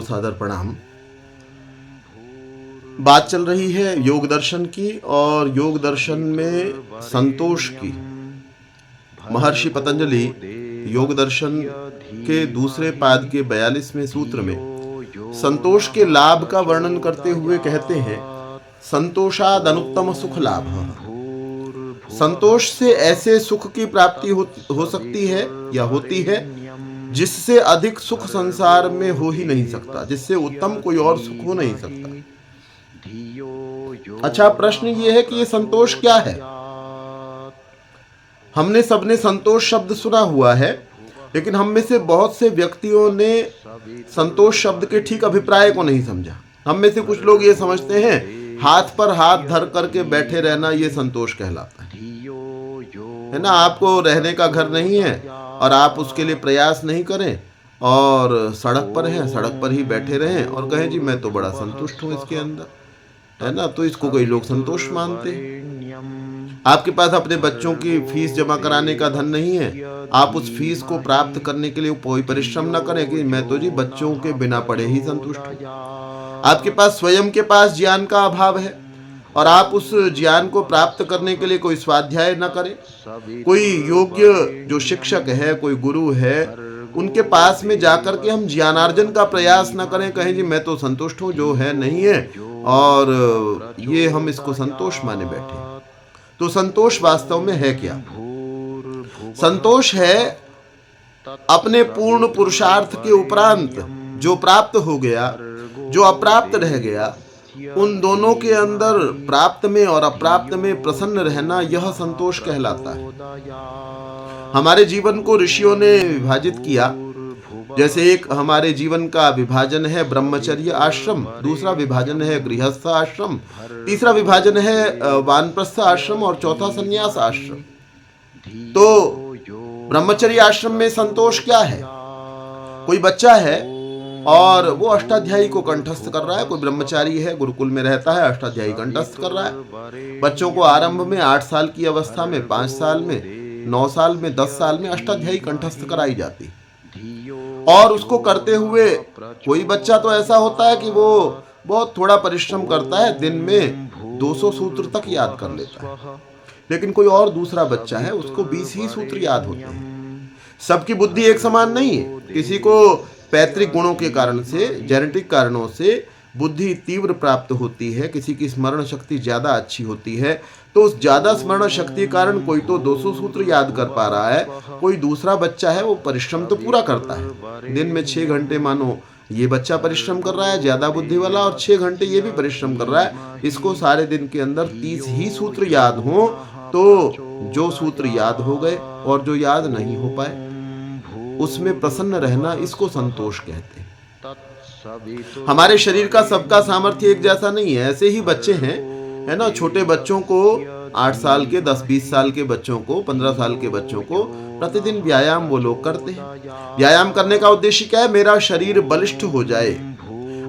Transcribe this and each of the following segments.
सादर प्रणाम। बात चल रही है योग दर्शन की और योग दर्शन में संतोष की। महर्षि पतंजलि योग दर्शन के दूसरे पाद के 42वें सूत्र में संतोष के लाभ का वर्णन करते हुए कहते हैं, संतोषाद अनुत्तम सुख लाभ। संतोष से ऐसे सुख की प्राप्ति हो सकती है या होती है जिससे अधिक सुख संसार में हो ही नहीं सकता, जिससे उत्तम कोई और सुख हो नहीं सकता। अच्छा, प्रश्न ये है कि ये संतोष क्या है? हमने सबने संतोष शब्द सुना हुआ है, लेकिन हम में से बहुत से व्यक्तियों ने संतोष शब्द के ठीक अभिप्राय को नहीं समझा। हम में से कुछ लोग ये समझते हैं हाथ पर हाथ धर करके बैठे रहना ये संतोष कहलाता है ना। आपको रहने का घर नहीं है और आप उसके लिए प्रयास नहीं करें और सड़क पर हैं, सड़क पर ही बैठे रहें और कहें जी मैं तो बड़ा संतुष्ट हूँ इसके अंदर, है ना। तो इसको कई लोग संतोष मानते हैं। आपके पास अपने बच्चों की फीस जमा कराने का धन नहीं है, आप उस फीस को प्राप्त करने के लिए कोई परिश्रम न करें कि मैं तो जी बच्चों के बिना पढ़े ही संतुष्ट हूँ। आपके पास स्वयं के पास ज्ञान का अभाव है और आप उस ज्ञान को प्राप्त करने के लिए कोई स्वाध्याय न करें, कोई योग्य जो शिक्षक है, कोई गुरु है, उनके पास में जाकर के हम ज्ञानार्जन का प्रयास न करें, कहें जी मैं तो संतुष्ट हूँ, जो है नहीं है और ये हम इसको संतोष माने बैठे। तो संतोष वास्तव में है क्या? संतोष है अपने पूर्ण पुरुषार्थ के उपरांत जो प्राप्त हो गया, जो अप्राप्त रह गया, उन दोनों के अंदर प्राप्त में और अप्राप्त में प्रसन्न रहना, यह संतोष कहलाता है। हमारे जीवन को ऋषियों ने विभाजित किया। जैसे एक हमारे जीवन का विभाजन है ब्रह्मचर्य आश्रम, दूसरा विभाजन है गृहस्थ आश्रम, तीसरा विभाजन है वानप्रस्थ आश्रम और चौथा संन्यास आश्रम। तो ब्रह्मचर्य आश्रम में संतोष क्या है? कोई बच्चा है और वो अष्टाध्यायी को कंठस्थ कर रहा है, कोई ब्रह्मचारी है, गुरुकुल में रहता है, अष्टाध्यायी कंठस्थ कर रहा है। बच्चों को आरंभ में 8 साल की अवस्था में, 5 साल में, 9 साल में, 10 साल में अष्टाध्यायी कंठस्थ कराई जाती। और उसको करते हुए कोई बच्चा तो ऐसा होता है कि वो बहुत थोड़ा परिश्रम करता है, दिन में 200 सूत्र तक याद कर लेता है। लेकिन कोई और दूसरा बच्चा है, उसको 20 ही सूत्र याद होते हैं। सबकी बुद्धि एक समान नहीं है। किसी को पैतृक गुणों के कारण से, जेनेटिक कारणों से बुद्धि तीव्र प्राप्त होती है, किसी की स्मरण शक्ति ज्यादा अच्छी होती है, तो उस ज्यादा स्मरण शक्ति के कारण कोई तो 200 सूत्र याद कर पा रहा है, कोई दूसरा बच्चा है वो परिश्रम तो पूरा करता है। दिन में 6 घंटे मानो ये बच्चा परिश्रम कर रहा है, ज्यादा बुद्धि वाला, और 6 घंटे ये भी परिश्रम कर रहा है। इसको सारे दिन के अंदर 30 ही सूत्र याद हो, तो जो सूत्र याद हो गए और जो याद नहीं हो पाए उसमें प्रसन्न रहना, इसको संतोष कहते हैं। हमारे शरीर का सबका सामर्थ्य एक जैसा नहीं है। ऐसे ही बच्चे हैं, है ना। छोटे बच्चों को, 8 साल के, 10-20 साल के बच्चों को, 15 साल के बच्चों को प्रतिदिन व्यायाम वो लोग करते हैं। व्यायाम करने का उद्देश्य क्या है? मेरा शरीर बलिष्ठ हो जाए।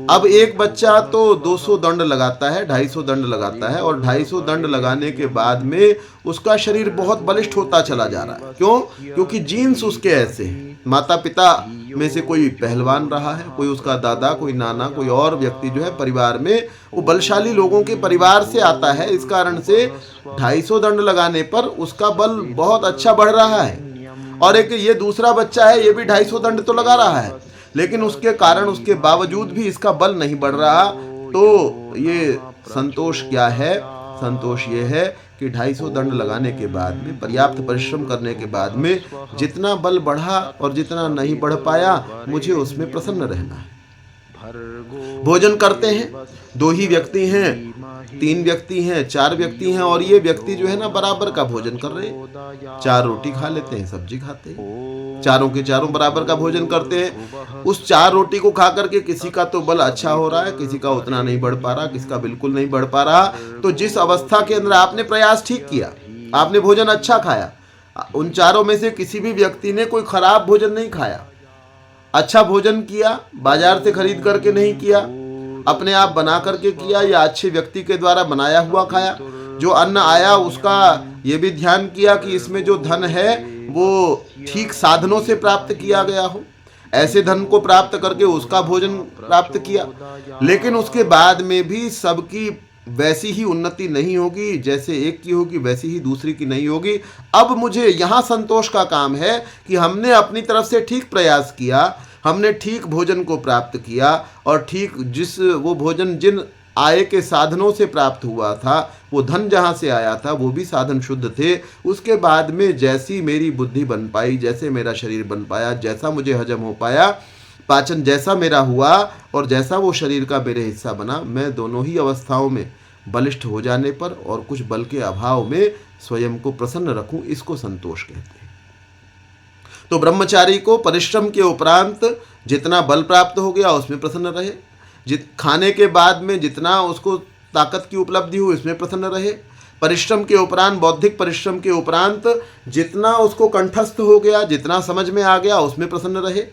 अब एक बच्चा तो 200 दंड लगाता है, 250 दंड लगाता है और 250 दंड लगाने के बाद में उसका शरीर बहुत बलिष्ठ होता चला जा रहा है। क्यों? क्योंकि जीन्स उसके ऐसे हैं। माता पिता में से कोई पहलवान रहा है, कोई उसका दादा, कोई नाना, कोई और व्यक्ति जो है परिवार में, वो बलशाली लोगों के परिवार से आता है। इस कारण से 250 दंड लगाने पर उसका बल बहुत अच्छा बढ़ रहा है। और एक ये दूसरा बच्चा है, ये भी 250 दंड तो लगा रहा है, लेकिन उसके कारण, उसके बावजूद भी इसका बल नहीं बढ़ रहा। तो ये संतोष क्या है? संतोष ये है कि 250 दंड लगाने के बाद में, पर्याप्त परिश्रम करने के बाद में जितना बल बढ़ा और जितना नहीं बढ़ पाया, मुझे उसमें प्रसन्न रहना है। भोजन करते हैं, 2 ही व्यक्ति हैं, 3 व्यक्ति हैं, 4 व्यक्ति हैं और ये व्यक्ति जो है ना बराबर का भोजन कर रहे हैं। 4 रोटी खा लेते हैं, सब्जी खाते हैं, चारों के चारों बराबर का भोजन करते हैं। उस 4 रोटी को खा करके किसी का तो बल अच्छा हो रहा है, किसी का उतना नहीं बढ़ पा रहा, किसी का बिल्कुल नहीं बढ़ पा रहा। तो जिस अवस्था के अंदर आपने प्रयास ठीक किया, आपने भोजन अच्छा खाया, उन चारों में से किसी भी व्यक्ति ने कोई खराब भोजन नहीं खाया, अच्छा भोजन किया, बाजार से खरीद करके नहीं किया, अपने आप बना करके किया या अच्छे व्यक्ति के द्वारा बनाया हुआ खाया। जो अन्न आया उसका ये भी ध्यान किया कि इसमें जो धन है वो ठीक साधनों से प्राप्त किया गया हो। ऐसे धन को प्राप्त करके उसका भोजन प्राप्त किया, लेकिन उसके बाद में भी सबकी वैसी ही उन्नति नहीं होगी, जैसे एक की होगी वैसी ही दूसरी की नहीं होगी। अब मुझे यहाँ संतोष का काम है कि हमने अपनी तरफ से ठीक प्रयास किया, हमने ठीक भोजन को प्राप्त किया, और ठीक वो भोजन जिन आय के साधनों से प्राप्त हुआ था, वो धन जहाँ से आया था वो भी साधन शुद्ध थे। उसके बाद में जैसी मेरी बुद्धि बन पाई, जैसे मेरा शरीर बन पाया, जैसा मुझे हजम हो पाया, पाचन जैसा मेरा हुआ और जैसा वो शरीर का मेरे हिस्सा बना, मैं दोनों ही अवस्थाओं में बलिष्ठ हो जाने पर और कुछ बल के अभाव में स्वयं को प्रसन्न रखूं, इसको संतोष कहते हैं। तो ब्रह्मचारी को परिश्रम के उपरांत जितना बल प्राप्त हो गया उसमें प्रसन्न रहे, खाने के बाद में जितना उसको ताकत की उपलब्धि हुई उसमें प्रसन्न रहे, परिश्रम के उपरांत, बौद्धिक परिश्रम के उपरांत जितना उसको कंठस्थ हो गया, जितना समझ में आ गया उसमें प्रसन्न रहे,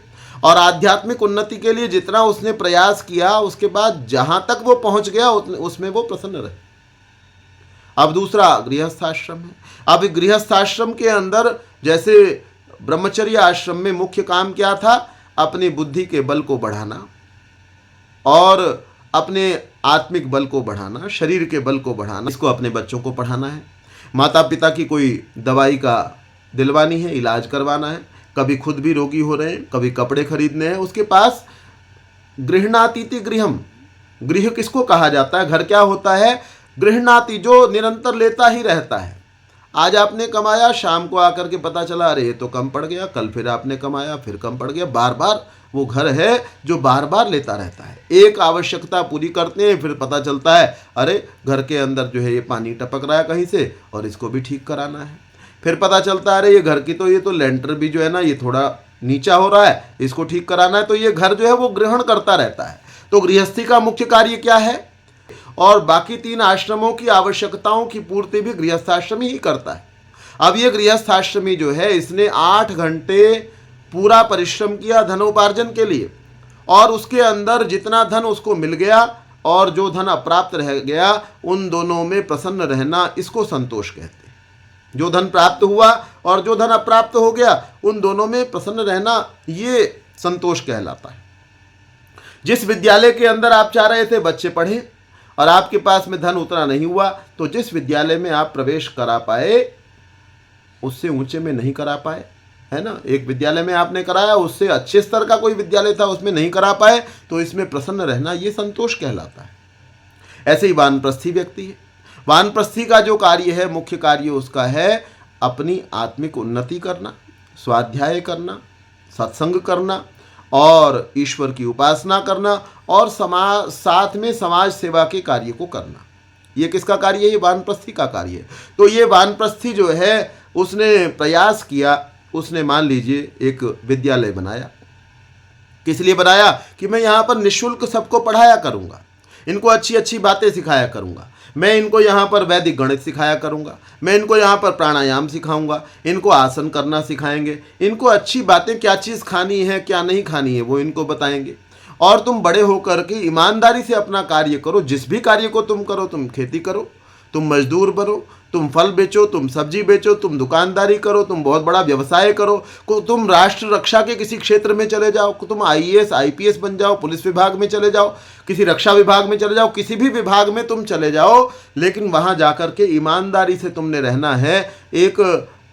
और आध्यात्मिक उन्नति के लिए जितना उसने प्रयास किया उसके बाद जहां तक वो पहुंच गया उसमें वो प्रसन्न रहे। अब दूसरा गृहस्थाश्रम है। अब गृहस्थाश्रम के अंदर जैसे ब्रह्मचर्य आश्रम में मुख्य काम क्या था, अपनी बुद्धि के बल को बढ़ाना और अपने आत्मिक बल को बढ़ाना, शरीर के बल को बढ़ाना, इसको अपने बच्चों को पढ़ाना है। माता पिता की कोई दवाई का दिलवानी है, इलाज करवाना है, कभी खुद भी रोगी हो रहे हैं, कभी कपड़े खरीदने हैं, उसके पास गृहणातीति गृहम, गृह किसको कहा जाता है, घर क्या होता है, गृहणाति जो निरंतर लेता ही रहता है। आज आपने कमाया, शाम को आकर के पता चला अरे ये तो कम पड़ गया, कल फिर आपने कमाया फिर कम पड़ गया, बार बार वो घर है जो बार बार लेता रहता है। एक आवश्यकता पूरी करते हैं, फिर पता चलता है अरे घर के अंदर जो है ये पानी टपक रहा है कहीं से और इसको भी ठीक कराना है। फिर पता चलता है अरे ये घर की तो ये तो लेंटर भी जो है ना ये थोड़ा नीचा हो रहा है, इसको ठीक कराना है। तो ये घर जो है वो ग्रहण करता रहता है। तो गृहस्थी का मुख्य कार्य क्या है, और बाकी 3 आश्रमों की आवश्यकताओं की पूर्ति भी गृहस्थाश्रमी ही करता है। अब ये गृहस्थाश्रमी जो है इसने 8 घंटे पूरा परिश्रम किया धनोपार्जन के लिए, और उसके अंदर जितना धन उसको मिल गया और जो धन अप्राप्त रह गया, उन दोनों में प्रसन्न रहना, इसको संतोष कहते हैं। जो धन प्राप्त हुआ और जो धन अप्राप्त हो गया, उन दोनों में प्रसन्न रहना, ये संतोष कहलाता है। जिस विद्यालय के अंदर आप चाह रहे थे बच्चे पढ़े और आपके पास में धन उतना नहीं हुआ, तो जिस विद्यालय में आप प्रवेश करा पाए उससे ऊंचे में नहीं करा पाए, है ना। एक विद्यालय में आपने कराया, उससे अच्छे स्तर का कोई विद्यालय था उसमें नहीं करा पाए, तो इसमें प्रसन्न रहना ये संतोष कहलाता है। ऐसे ही वानप्रस्थी व्यक्ति है। वानप्रस्थी का जो कार्य है, मुख्य कार्य उसका है अपनी आत्मिक उन्नति करना, स्वाध्याय करना, सत्संग करना और ईश्वर की उपासना करना, और साथ में समाज सेवा के कार्य को करना। ये किसका कार्य है, ये वानप्रस्थी का कार्य है। तो ये वानप्रस्थी जो है उसने प्रयास किया, उसने मान लीजिए एक विद्यालय बनाया। किस लिए बनाया, कि मैं यहाँ पर निःशुल्क सबको पढ़ाया करूँगा, इनको अच्छी अच्छी बातें सिखाया करूँगा, मैं इनको यहाँ पर वैदिक गणित सिखाया करूँगा, मैं इनको यहाँ पर प्राणायाम सिखाऊंगा, इनको आसन करना सिखाएंगे, इनको अच्छी बातें क्या चीज़ खानी है क्या नहीं खानी है वो इनको बताएंगे। और तुम बड़े होकर के ईमानदारी से अपना कार्य करो, जिस भी कार्य को तुम करो, तुम खेती करो, तुम मजदूर बनो, तुम फल बेचो, तुम सब्जी बेचो, तुम दुकानदारी करो, तुम बहुत बड़ा व्यवसाय करो, तुम राष्ट्र रक्षा के किसी क्षेत्र में चले जाओ, तुम IAS IPS बन जाओ, पुलिस विभाग में चले जाओ, किसी रक्षा विभाग में चले जाओ, किसी भी विभाग में तुम चले जाओ, लेकिन वहाँ जाकर के ईमानदारी से तुमने रहना है। एक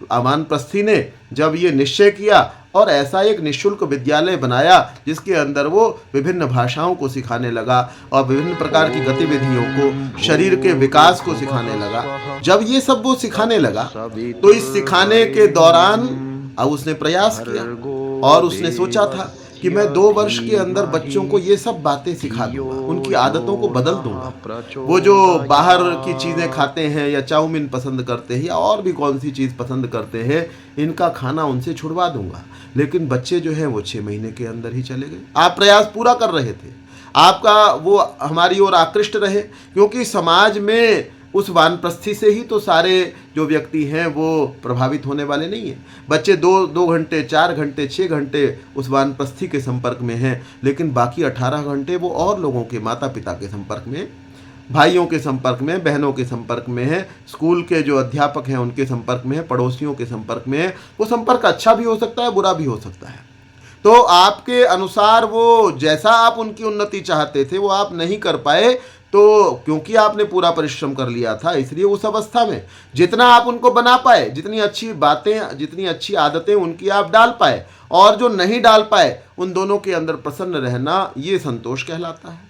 वानप्रस्थी ने जब ये निश्चय किया और ऐसा एक निःशुल्क विद्यालय बनाया जिसके अंदर वो विभिन्न भाषाओं को सिखाने लगा और विभिन्न प्रकार की गतिविधियों को, शरीर के विकास को सिखाने लगा। जब ये सब वो सिखाने लगा, तो इस सिखाने के दौरान अब उसने प्रयास किया और उसने सोचा था कि मैं 2 वर्ष के अंदर बच्चों को ये सब बातें सिखा दूंगा, उनकी आदतों को बदल दूंगा। वो जो बाहर की चीज़ें खाते हैं या चाउमीन पसंद करते हैं या और भी कौन सी चीज़ पसंद करते हैं, इनका खाना उनसे छुड़वा दूंगा। लेकिन बच्चे जो हैं वो 6 महीने के अंदर ही चले गए। आप प्रयास पूरा कर रहे थे, आपका वो हमारी ओर आकृष्ट रहे, क्योंकि समाज में उस वानप्रस्थी से ही तो सारे जो व्यक्ति हैं वो प्रभावित होने वाले नहीं हैं। बच्चे 2 घंटे 4 घंटे 6 घंटे उस वानप्रस्थी के संपर्क में हैं, लेकिन बाकी 18 घंटे वो और लोगों के, माता पिता के संपर्क में, भाइयों के संपर्क में, बहनों के संपर्क में है, स्कूल के जो अध्यापक हैं उनके संपर्क में है, पड़ोसियों के संपर्क में है। वो संपर्क अच्छा भी हो सकता है, बुरा भी हो सकता है। तो आपके अनुसार वो जैसा आप उनकी उन्नति चाहते थे वो आप नहीं कर पाए, तो क्योंकि आपने पूरा परिश्रम कर लिया था, इसलिए उस अवस्था में जितना आप उनको बना पाए, जितनी अच्छी बातें, जितनी अच्छी आदतें उनकी आप डाल पाए, और जो नहीं डाल पाए उन दोनों के अंदर प्रसन्न रहना, ये संतोष कहलाता है।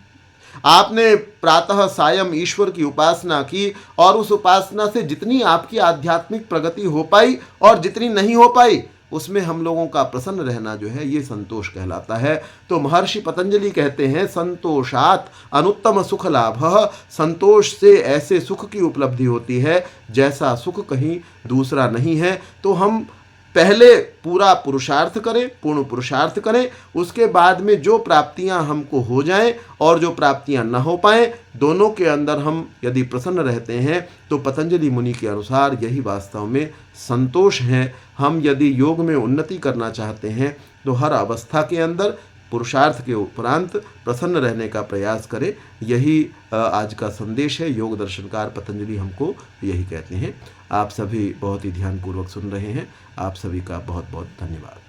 आपने प्रातः सायं ईश्वर की उपासना की, और उस उपासना से जितनी आपकी आध्यात्मिक प्रगति हो पाई और जितनी नहीं हो पाई, उसमें हम लोगों का प्रसन्न रहना जो है ये संतोष कहलाता है। तो महर्षि पतंजलि कहते हैं, संतोषात अनुत्तम सुख लाभः, संतोष से ऐसे सुख की उपलब्धि होती है जैसा सुख कहीं दूसरा नहीं है। तो हम पहले पूरा पुरुषार्थ करें, पूर्ण पुरुषार्थ करें, उसके बाद में जो प्राप्तियां हमको हो जाएं और जो प्राप्तियां न हो पाएं, दोनों के अंदर हम यदि प्रसन्न रहते हैं तो पतंजलि मुनि के अनुसार यही वास्तव में संतोष है। हम यदि योग में उन्नति करना चाहते हैं तो हर अवस्था के अंदर पुरुषार्थ के उपरांत प्रसन्न रहने का प्रयास करें। यही आज का संदेश है। योग दर्शनकार पतंजलि हमको यही कहते हैं। आप सभी बहुत ही ध्यानपूर्वक सुन रहे हैं। आप सभी का बहुत बहुत धन्यवाद।